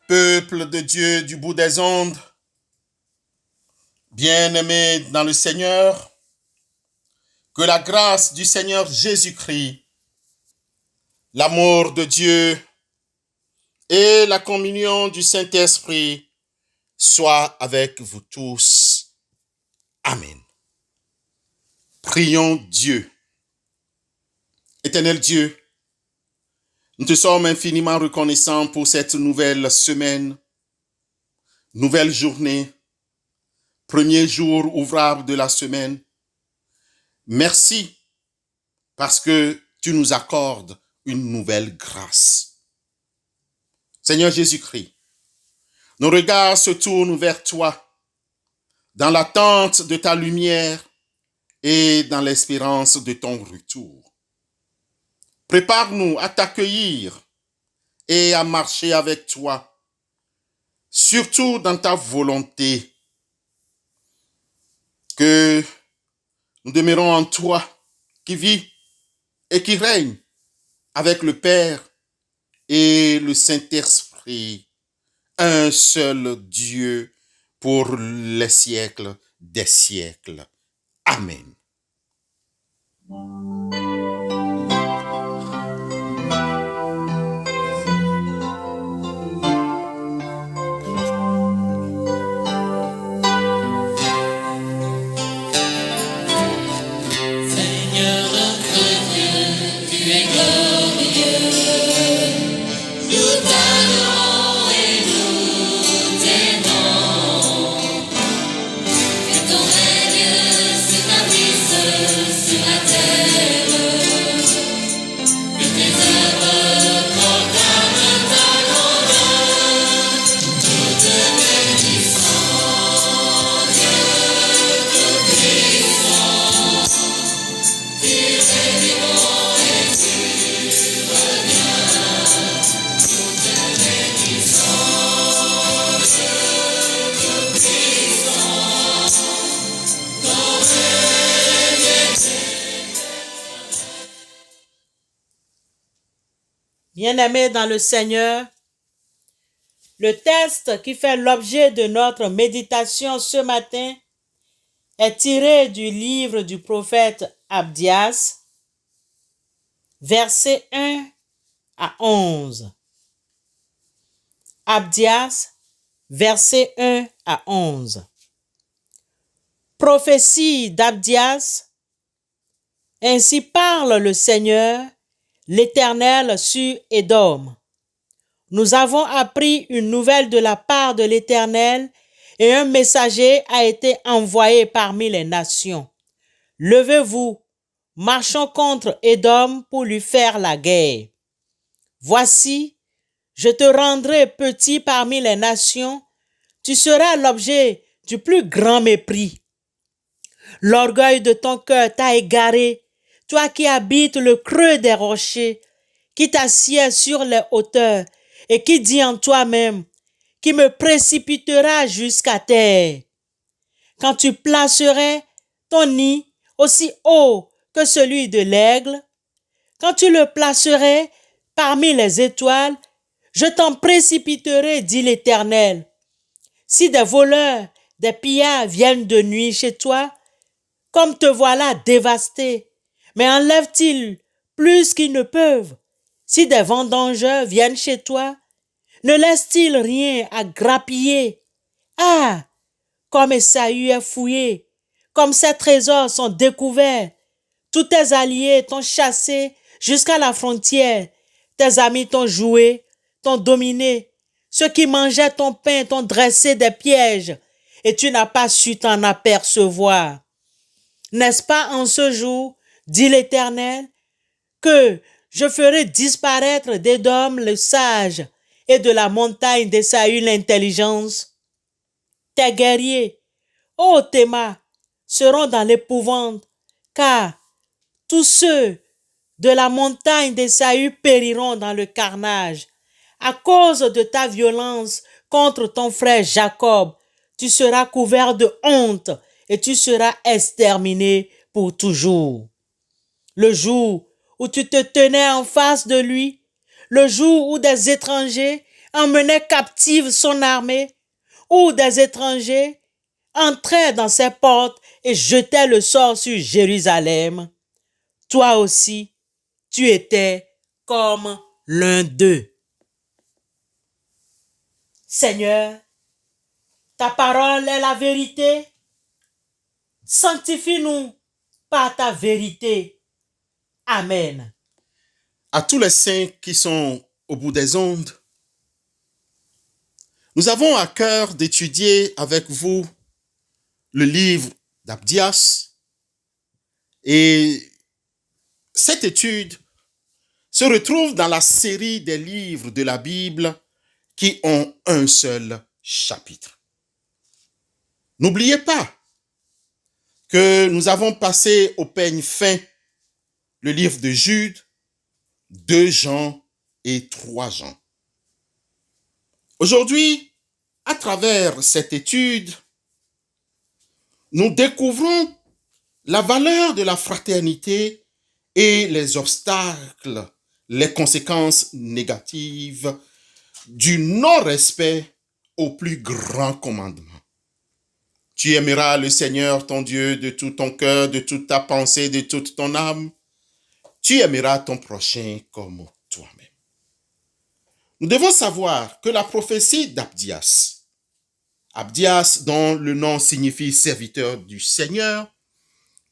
Peuple de Dieu du bout des ondes, bien-aimés dans le Seigneur, que la grâce du Seigneur Jésus-Christ, l'amour de Dieu et la communion du Saint-Esprit soient avec vous tous. Amen. Prions Dieu. Éternel Dieu, nous te sommes infiniment reconnaissants pour cette nouvelle semaine, nouvelle journée, premier jour ouvrable de la semaine. Merci parce que tu nous accordes une nouvelle grâce. Seigneur Jésus-Christ, nos regards se tournent vers toi dans l'attente de ta lumière et dans l'espérance de ton retour. Prépare-nous à t'accueillir et à marcher avec toi, surtout dans ta volonté. Que nous demeurons en toi, qui vit et qui règne avec le Père et le Saint-Esprit, un seul Dieu pour les siècles des siècles. Amen. Bien-aimés dans le Seigneur, le texte qui fait l'objet de notre méditation ce matin est tiré du livre du prophète Abdias, versets 1 à 11. Abdias, versets 1 à 11. Prophétie d'Abdias. Ainsi parle le Seigneur, l'Éternel sur Édom. Nous avons appris une nouvelle de la part de l'Éternel et un messager a été envoyé parmi les nations. Levez-vous, marchons contre Édom pour lui faire la guerre. Voici, je te rendrai petit parmi les nations, tu seras l'objet du plus grand mépris. L'orgueil de ton cœur t'a égaré, toi qui habites le creux des rochers, qui t'assieds sur les hauteurs et qui dis en toi-même, qui me précipitera jusqu'à terre. Quand tu placerais ton nid aussi haut que celui de l'aigle, quand tu le placerais parmi les étoiles, je t'en précipiterai, dit l'Éternel. Si des voleurs, des pillards viennent de nuit chez toi, comme te voilà dévasté, mais enlèvent-ils plus qu'ils ne peuvent? Si des vendangeurs viennent chez toi, ne laissent-ils rien à grappiller? Ah! Comme Esaü est fouillé, comme ses trésors sont découverts, tous tes alliés t'ont chassé jusqu'à la frontière, tes amis t'ont joué, t'ont dominé, ceux qui mangeaient ton pain t'ont dressé des pièges, et tu n'as pas su t'en apercevoir. N'est-ce pas en ce jour, dit l'Éternel, que je ferai disparaître d'Édom le sage et de la montagne d'Esaü l'intelligence? Tes guerriers, ô Théma, seront dans l'épouvante, car tous ceux de la montagne d'Esaü périront dans le carnage. À cause de ta violence contre ton frère Jacob, tu seras couvert de honte et tu seras exterminé pour toujours. Le jour où tu te tenais en face de lui, le jour où des étrangers emmenait captive son armée, ou des étrangers entraient dans ses portes et jetaient le sort sur Jérusalem, toi aussi, tu étais comme l'un d'eux. Seigneur, ta parole est la vérité. Sanctifie-nous par ta vérité. Amen. À tous les saints qui sont au bout des ondes, nous avons à cœur d'étudier avec vous le livre d'Abdias. Et cette étude se retrouve dans la série des livres de la Bible qui ont un seul chapitre. N'oubliez pas que nous avons passé au peigne fin le livre de Jude, 2 Jean et 3 Jean. Aujourd'hui, à travers cette étude, nous découvrons la valeur de la fraternité et les obstacles, les conséquences négatives du non-respect au plus grand commandement. Tu aimeras le Seigneur ton Dieu de tout ton cœur, de toute ta pensée, de toute ton âme. Tu aimeras ton prochain comme toi-même. Nous devons savoir que la prophétie d'Abdias, Abdias dont le nom signifie serviteur du Seigneur,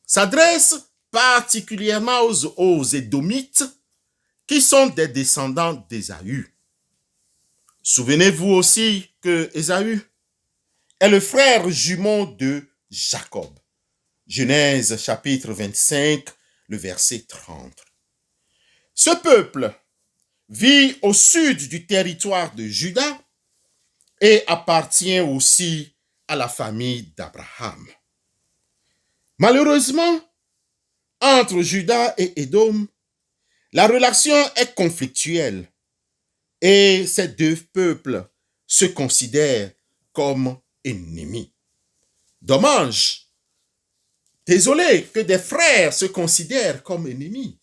s'adresse particulièrement aux Édomites qui sont des descendants d'Ésaü. Souvenez-vous aussi que Ésaü est le frère jumeau de Jacob. Genèse chapitre 25, le verset 30. Ce peuple vit au sud du territoire de Juda et appartient aussi à la famille d'Abraham. Malheureusement, entre Juda et Édom, la relation est conflictuelle et ces deux peuples se considèrent comme ennemis. Dommage, désolé que des frères se considèrent comme ennemis.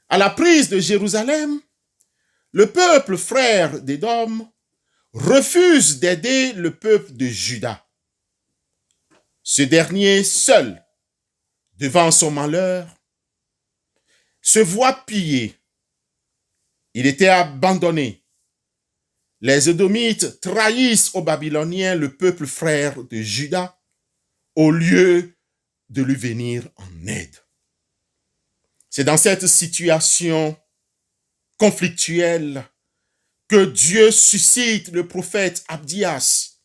À la prise de Jérusalem, le peuple frère d'Édom refuse d'aider le peuple de Juda. Ce dernier seul, devant son malheur, se voit pillé. Il était abandonné. Les Édomites trahissent aux Babyloniens le peuple frère de Juda au lieu de lui venir en aide. C'est dans cette situation conflictuelle que Dieu suscite le prophète Abdias.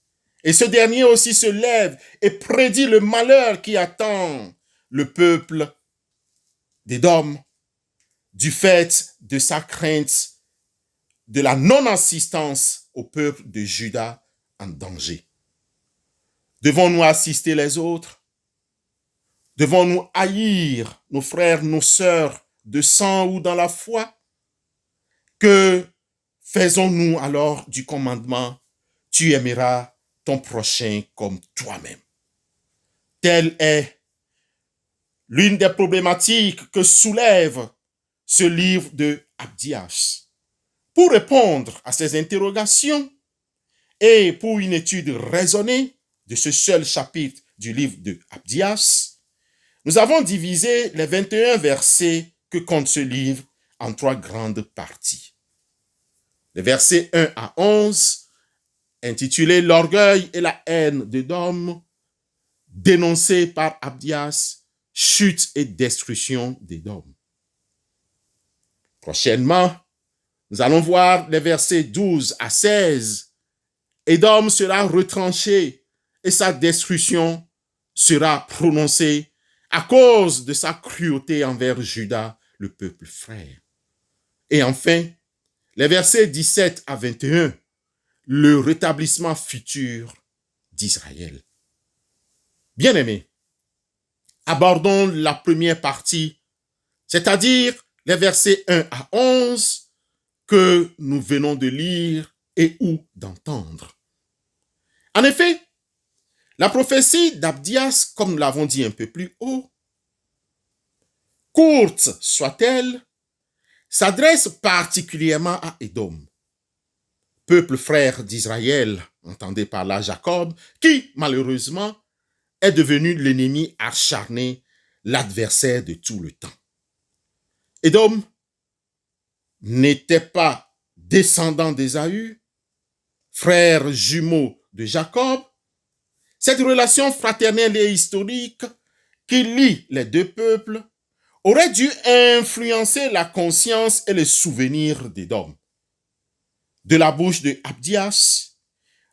Et ce dernier aussi se lève et prédit le malheur qui attend le peuple d'Édom du fait de sa crainte de la non-assistance au peuple de Juda en danger. Devons-nous assister les autres? Devons-nous haïr nos frères, nos sœurs de sang ou dans la foi? Que faisons-nous alors du commandement « Tu aimeras ton prochain comme toi-même » Telle est l'une des problématiques que soulève ce livre de Abdias. Pour répondre à ces interrogations et pour une étude raisonnée de ce seul chapitre du livre de Abdias, nous avons divisé les 21 versets que compte ce livre en 3 grandes parties. Les versets 1 à 11, intitulés « L'orgueil et la haine d'Édom », dénoncés par Abdias, chute et destruction d'Édom. Prochainement, nous allons voir les versets 12 à 16. Édom sera retranché et sa destruction sera prononcée à cause de sa cruauté envers Juda, le peuple frère. Et enfin, les versets 17 à 21, le rétablissement futur d'Israël. Bien-aimés, abordons la première partie, c'est-à-dire les versets 1 à 11, que nous venons de lire et ou d'entendre. En effet, la prophétie d'Abdias, comme nous l'avons dit un peu plus haut, courte soit-elle, s'adresse particulièrement à Édom. peuple frère d'Israël, entendez par là Jacob, qui malheureusement est devenu l'ennemi acharné, l'adversaire de tout le temps. Édom n'était pas descendant d'Ésaü, frère jumeau de Jacob. Cette relation fraternelle et historique qui lie les deux peuples aurait dû influencer la conscience et les souvenirs d'Édom. De la bouche de Abdias,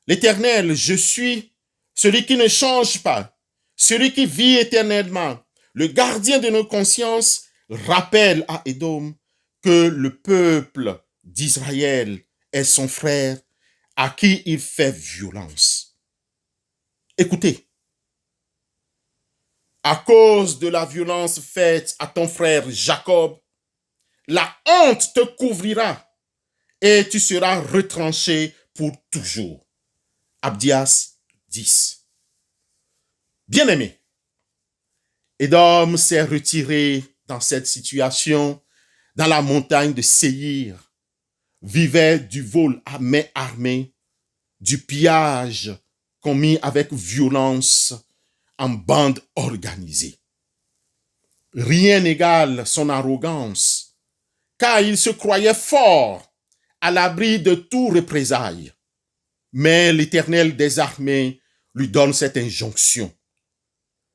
l'Éternel, je suis celui qui ne change pas, celui qui vit éternellement, le gardien de nos consciences, rappelle à Édom que le peuple d'Israël est son frère à qui il fait violence. Écoutez, à cause de la violence faite à ton frère Jacob, la honte te couvrira et tu seras retranché pour toujours. Abdias 10. Bien-aimé, Édom s'est retiré dans cette situation dans la montagne de Séhir, vivait du vol à main armée, du pillage commis avec violence en bande organisée. Rien n'égale son arrogance, car il se croyait fort, à l'abri de tout représailles. Mais l'Éternel des armées lui donne cette injonction.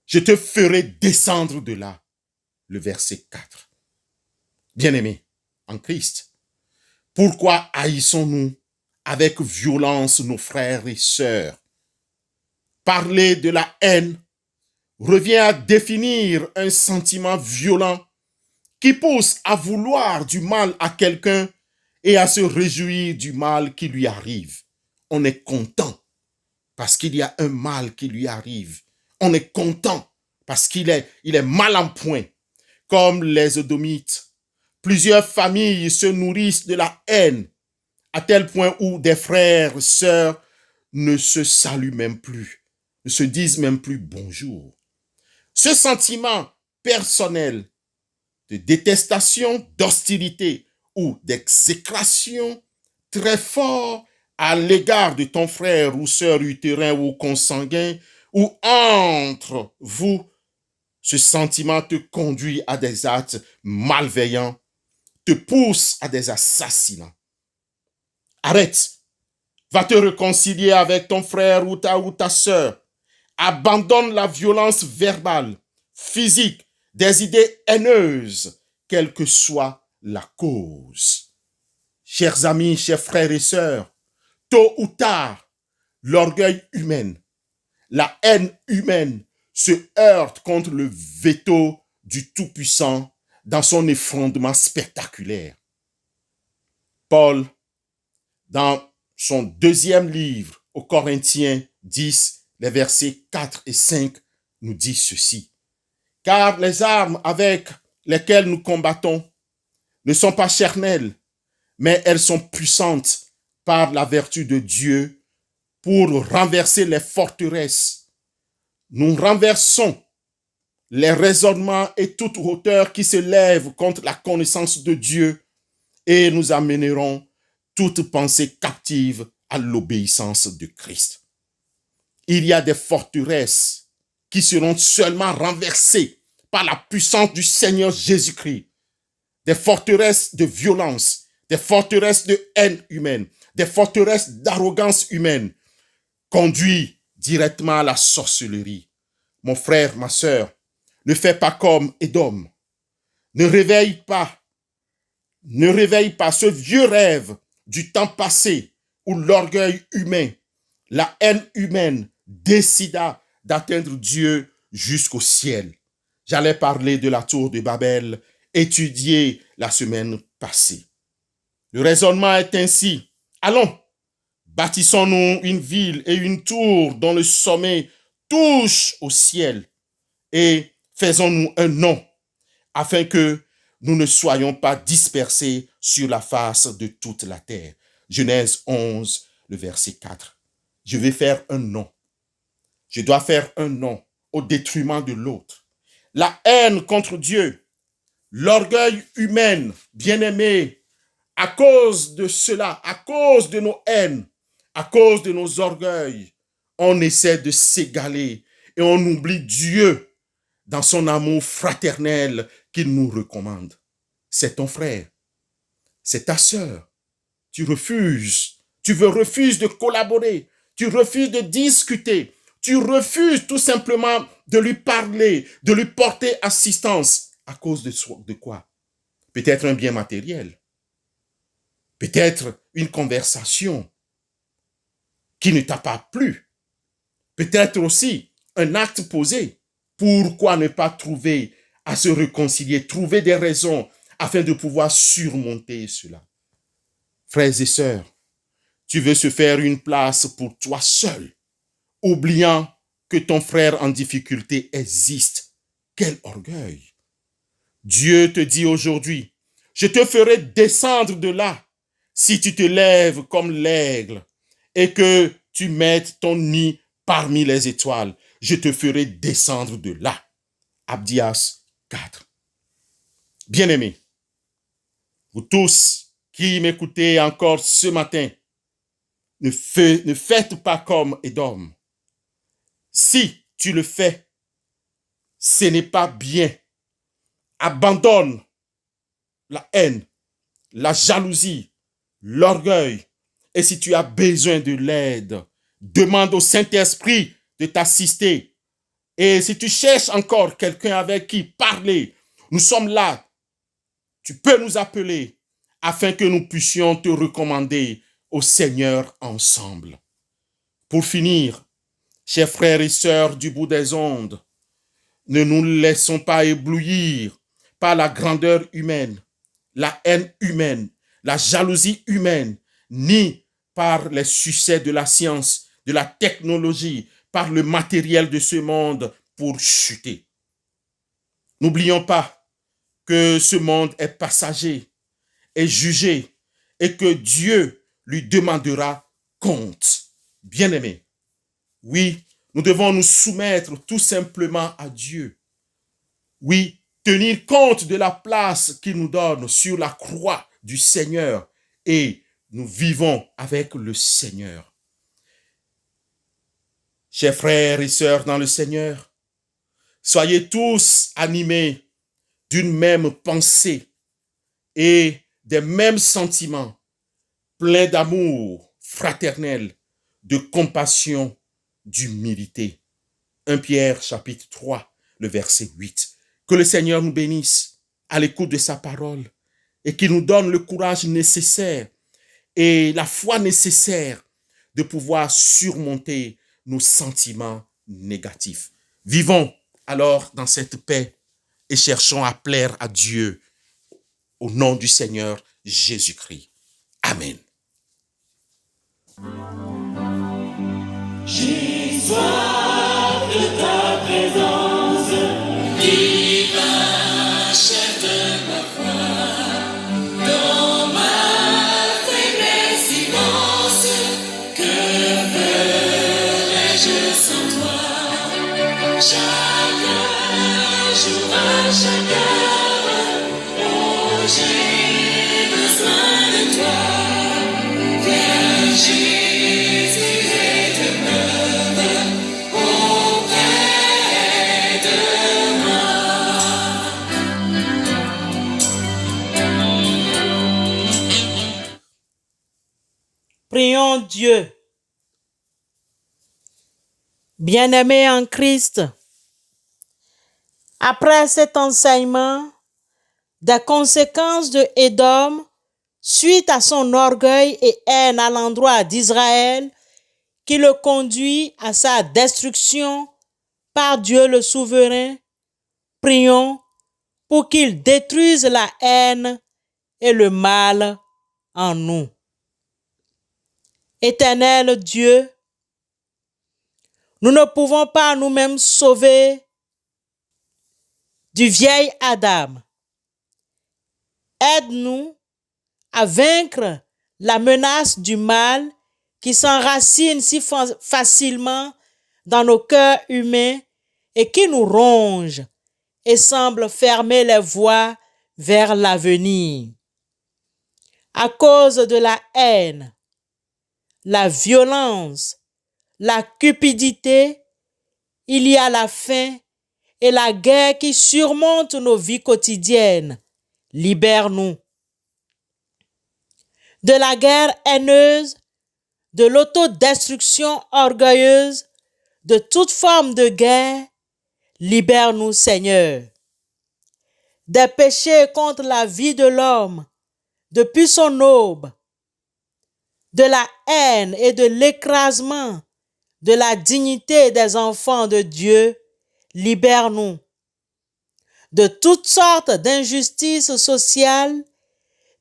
Je te ferai descendre de là. Le verset 4. Bien-aimés en Christ, pourquoi haïssons-nous avec violence nos frères et sœurs? Parler de la haine revient à définir un sentiment violent qui pousse à vouloir du mal à quelqu'un et à se réjouir du mal qui lui arrive. On est content parce qu'il y a un mal qui lui arrive. On est content parce qu'il est mal en point. Comme les Édomites, plusieurs familles se nourrissent de la haine à tel point où des frères, sœurs ne se saluent même plus, ne se disent même plus bonjour. Ce sentiment personnel de détestation, d'hostilité ou d'exécration très fort à l'égard de ton frère ou sœur utérin ou consanguin ou entre vous, ce sentiment te conduit à des actes malveillants, te pousse à des assassinats. Arrête, va te réconcilier avec ton frère ou ta sœur. Abandonne la violence verbale, physique, des idées haineuses, quelle que soit la cause. Chers amis, chers frères et sœurs, tôt ou tard, l'orgueil humain, la haine humaine se heurte contre le veto du Tout-Puissant dans son effondrement spectaculaire. Paul, dans son deuxième livre aux Corinthiens 10, les versets 4 et 5, nous dit ceci. Car les armes avec lesquelles nous combattons ne sont pas charnelles, mais elles sont puissantes par la vertu de Dieu pour renverser les forteresses. Nous renversons les raisonnements et toute hauteur qui se lèvent contre la connaissance de Dieu et nous amènerons toute pensée captive à l'obéissance de Christ. Il y a des forteresses qui seront seulement renversées par la puissance du Seigneur Jésus-Christ. Des forteresses de violence, des forteresses de haine humaine, des forteresses d'arrogance humaine, conduit directement à la sorcellerie. Mon frère, ma sœur, ne fais pas comme Édom. Ne réveille pas ce vieux rêve du temps passé où l'orgueil humain, la haine humaine décida d'atteindre Dieu jusqu'au ciel. J'allais parler de la tour de Babel, étudiée la semaine passée. Le raisonnement est ainsi. Allons, bâtissons-nous une ville et une tour dont le sommet touche au ciel et faisons-nous un nom afin que nous ne soyons pas dispersés sur la face de toute la terre. Genèse 11, le verset 4. Je vais faire un nom. Je dois faire un nom au détriment de l'autre. La haine contre Dieu, l'orgueil humain, bien-aimé, À cause de cela, à cause de nos haines, à cause de nos orgueils, on essaie de s'égaler et on oublie Dieu dans son amour fraternel qu'il nous recommande. C'est ton frère, c'est ta sœur. Tu refuses de collaborer, tu refuses de discuter, tu refuses tout simplement de lui parler, de lui porter assistance. À cause de quoi? Peut-être un bien matériel, peut-être une conversation qui ne t'a pas plu, peut-être aussi un acte posé. Pourquoi ne pas trouver à se réconcilier, trouver des raisons afin de pouvoir surmonter cela? Frères et sœurs, tu veux se faire une place pour toi seul, oubliant que ton frère en difficulté existe. Quel orgueil! Dieu te dit aujourd'hui, je te ferai descendre de là si tu te lèves comme l'aigle et que tu mettes ton nid parmi les étoiles. Je te ferai descendre de là. Abdias 4. Bien-aimés, vous tous qui m'écoutez encore ce matin, ne faites pas comme Édom. Si tu le fais, ce n'est pas bien. Abandonne la haine, la jalousie, l'orgueil. Et si tu as besoin de l'aide, demande au Saint-Esprit de t'assister. Et si tu cherches encore quelqu'un avec qui parler, nous sommes là. Tu peux nous appeler afin que nous puissions te recommander au Seigneur ensemble. Pour finir, chers frères et sœurs du bout des ondes, ne nous laissons pas éblouir par la grandeur humaine, la haine humaine, la jalousie humaine, ni par les succès de la science, de la technologie, par le matériel de ce monde pour chuter. N'oublions pas que ce monde est passager, est jugé et que Dieu lui demandera compte. Bien-aimés, oui, nous devons nous soumettre tout simplement à Dieu. Oui, tenir compte de la place qu'il nous donne sur la croix du Seigneur et nous vivons avec le Seigneur. Chers frères et sœurs dans le Seigneur, soyez tous animés d'une même pensée et des mêmes sentiments, pleins d'amour fraternel, de compassion, d'humilité. 1 Pierre chapitre 3, le verset 8. Que le Seigneur nous bénisse à l'écoute de sa parole et qu'il nous donne le courage nécessaire et la foi nécessaire de pouvoir surmonter nos sentiments négatifs. Vivons alors dans cette paix et cherchons à plaire à Dieu au nom du Seigneur Jésus-Christ. Amen. J'ai soif de ta présence, divin chef de ma foi, dans ma faiblesse immense, que ferais-je sans toi? Chaque jour, à chaque heure, oh, j'ai besoin de toi. Viens, Jésus, et demeure auprès de moi. Prions Dieu. Bien-aimés en Christ, après cet enseignement des conséquences de Édom suite à son orgueil et haine à l'endroit d'Israël qui le conduit à sa destruction par Dieu le souverain, prions pour qu'il détruise la haine et le mal en nous. Éternel Dieu, nous ne pouvons pas nous-mêmes sauver du vieil Adam. Aide-nous à vaincre la menace du mal qui s'enracine si facilement dans nos cœurs humains et qui nous ronge et semble fermer les voies vers l'avenir. À cause de la haine, la violence, la cupidité, il y a la faim et la guerre qui surmontent nos vies quotidiennes. Libère-nous. De la guerre haineuse, de l'autodestruction orgueilleuse, de toute forme de guerre, libère-nous, Seigneur. Des péchés contre la vie de l'homme, depuis son aube, de la haine et de l'écrasement de la dignité des enfants de Dieu, libère-nous. De toutes sortes d'injustices sociales,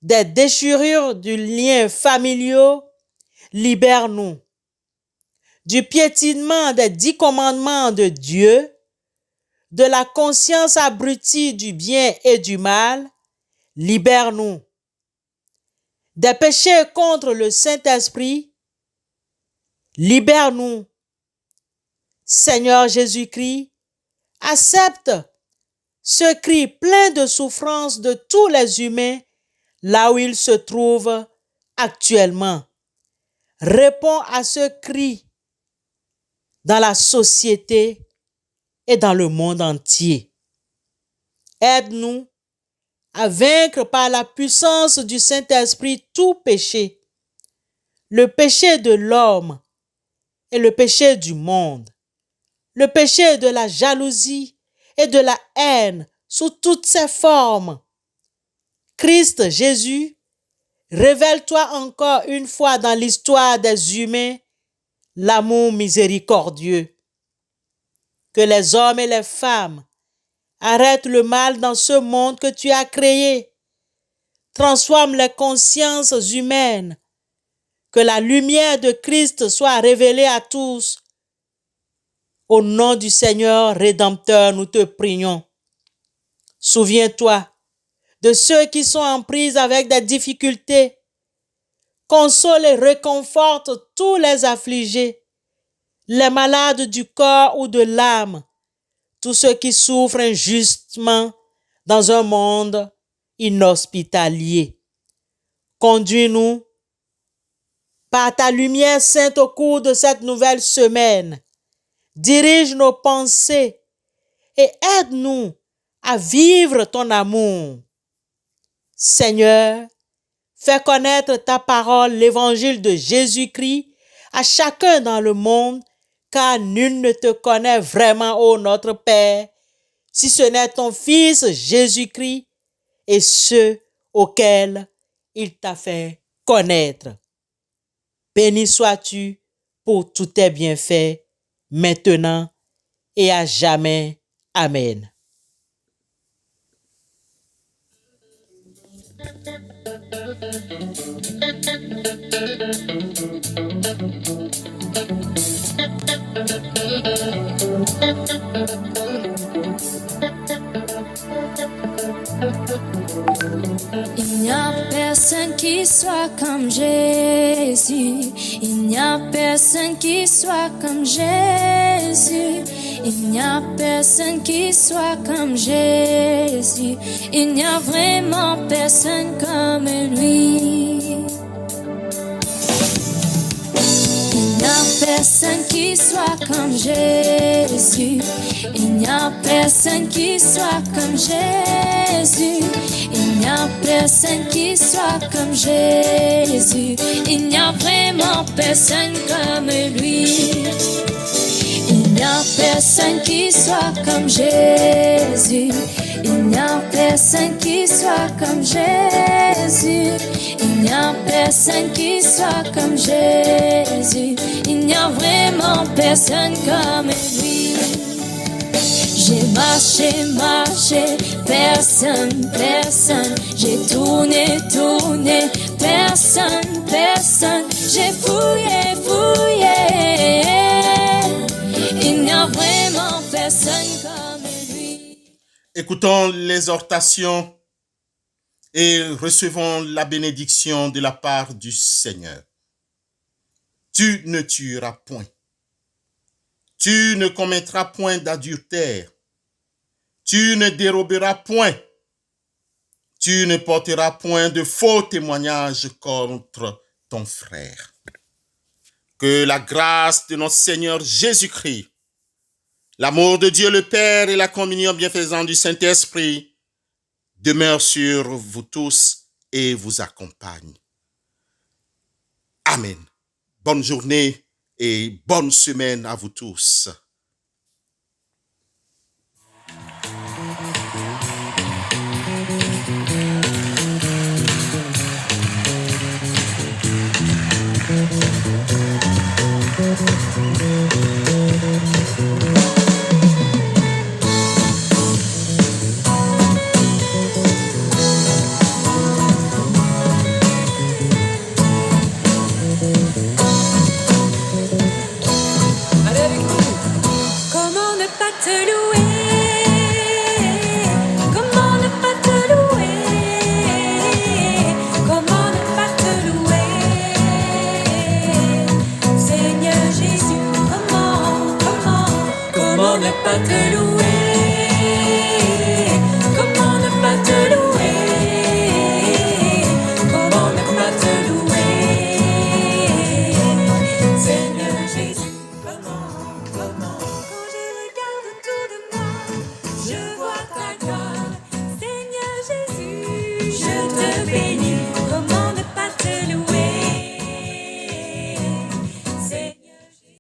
des déchirures du lien familial, libère-nous. Du piétinement des 10 commandements de Dieu, de la conscience abrutie du bien et du mal, libère-nous. Des péchés contre le Saint-Esprit, libère-nous. Seigneur Jésus-Christ, accepte ce cri plein de souffrance de tous les humains là où ils se trouvent actuellement. Réponds à ce cri dans la société et dans le monde entier. Aide-nous à vaincre par la puissance du Saint-Esprit tout péché, le péché de l'homme et le péché du monde, le péché de la jalousie et de la haine sous toutes ses formes. Christ Jésus, révèle-toi encore une fois dans l'histoire des humains l'amour miséricordieux. Que les hommes et les femmes arrêtent le mal dans ce monde que tu as créé. Transforme les consciences humaines. Que la lumière de Christ soit révélée à tous. Au nom du Seigneur Rédempteur, nous te prions. Souviens-toi de ceux qui sont en prise avec des difficultés. Console et réconforte tous les affligés, les malades du corps ou de l'âme, tous ceux qui souffrent injustement dans un monde inhospitalier. Conduis-nous par ta lumière sainte au cours de cette nouvelle semaine. Dirige nos pensées et aide-nous à vivre ton amour. Seigneur, fais connaître ta parole, l'évangile de Jésus-Christ, à chacun dans le monde, car nul ne te connaît vraiment, ô notre Père, si ce n'est ton Fils Jésus-Christ et ceux auxquels il t'a fait connaître. Béni sois-tu pour tous tes bienfaits, maintenant et à jamais. Amen. Il n'y a personne qui soit comme Jésus. Il n'y a personne qui soit comme Jésus. Il n'y a personne qui soit comme Jésus. Il n'y a vraiment personne comme lui. Il n'y a personne qui soit comme Jésus. Il n'y a personne qui soit comme Jésus. Il n'y a personne qui soit comme Jésus. Il n'y a vraiment personne comme lui. Il n'y a personne qui soit comme Jésus. Il n'y a personne qui soit comme Jésus. Il n'y a personne qui soit comme Jésus. Il n'y a vraiment personne comme lui. J'ai marché, personne, j'ai tourné, personne, j'ai fouillé, il n'y a vraiment personne comme lui. Écoutons l'exhortation et recevons la bénédiction de la part du Seigneur. Tu ne tueras point. Tu ne commettras point d'adultère. Tu ne déroberas point. Tu ne porteras point de faux témoignages contre ton frère. Que la grâce de notre Seigneur Jésus-Christ, l'amour de Dieu le Père et la communion bienfaisante du Saint-Esprit demeurent sur vous tous et vous accompagnent. Amen. Bonne journée et bonne semaine à vous tous. Comment ne pas te louer? Comment ne pas te louer? Comment ne pas te louer? Seigneur Jésus, comment ne pas te louer?